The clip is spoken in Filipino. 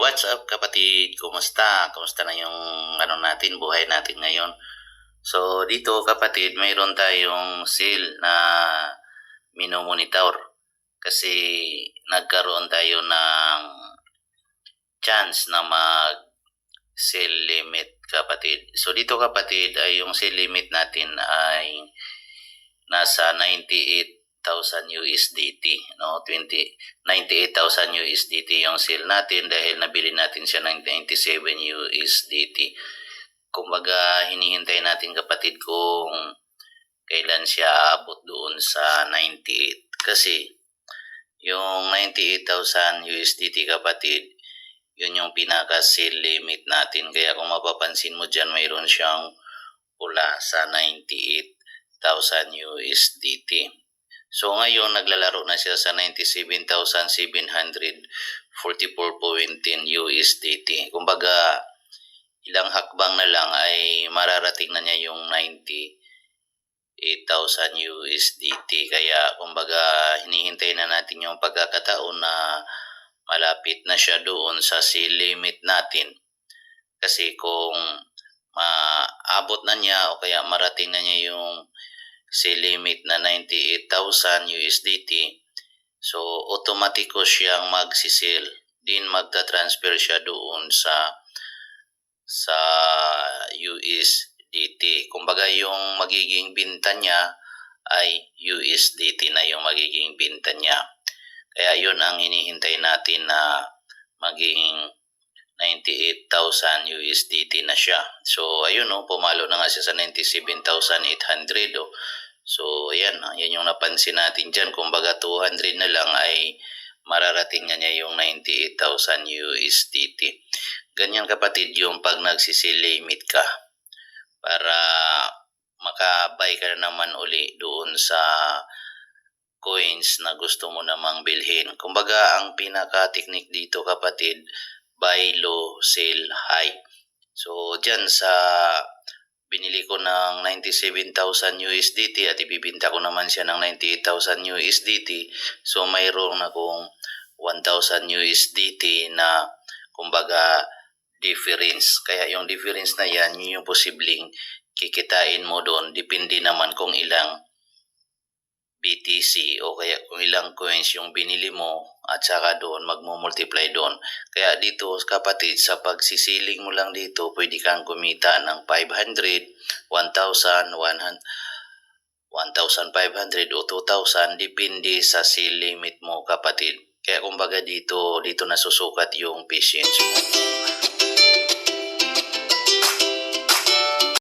what's up kapatid? Kumusta? Kumusta na yung buhay natin ngayon? So dito kapatid, mayroon tayong sale na minomonitor kasi nagkaroon tayo ng chance na mag sale limit kapatid. So dito kapatid ay yung sale limit natin ay nasa 98,000 USDT, no? 98,000 USDT yung sale natin dahil nabili natin siya ng 97 USDT. Kumbaga hinihintay natin kapatid kung kailan siya aabot doon sa 98 kasi yung 98,000 USDT kapatid, yun yung pinaka-sale limit natin. Kaya kung mapapansin mo dyan, mayroon siyang pula sa 98,000 USDT. So ngayon, naglalaro na siya sa 97,744.10 USDT. Kumbaga, ilang hakbang na lang ay mararating na niya yung 98,000 USDT. Kaya kumbaga hinihintay na natin yung pagkakataon na malapit na siya doon sa sale limit natin. Kasi kung maabot na niya o kaya marating na niya yung sale limit na 98,000 USDT, so automatiko siyang magsisale. Din magta-transfer siya doon sa USDT. Kumbaga yung magiging binta niya ay USDT na yung magiging binta niya. Kaya yun ang hinihintay natin na maging 98,000 USDT na siya. So ayun pumalo na nga siya sa 97,800 So ayan, yan yung napansin natin dyan. Kumbaga 200 na lang ay mararating niya yung 98,000 USDT. Ganyan kapatid yung pag nagsisale limit ka para makabay ka na naman uli doon sa coins na gusto mo namang bilhin. Kumbaga, ang pinaka-technique dito kapatid, buy low, sell high. So, dyan sa binili ko ng 97,000 USDT at ibibinta ko naman siya ng 98,000 USDT. So, mayroon akong 1,000 USDT na kumbaga difference. Kaya yung difference na yan, yun yung posibleng kikitain mo doon. Depende naman kung ilang BTC o kaya kung ilang coins yung binili mo at saka doon magmo-multiply doon. Kaya dito kapatid, sa pagsisiling mo lang dito, pwede kang kumita ng 500, 1,000, 1,500 o 2,000 depende sa sale limit mo kapatid. Kaya kumbaga dito nasusukat yung patience mo.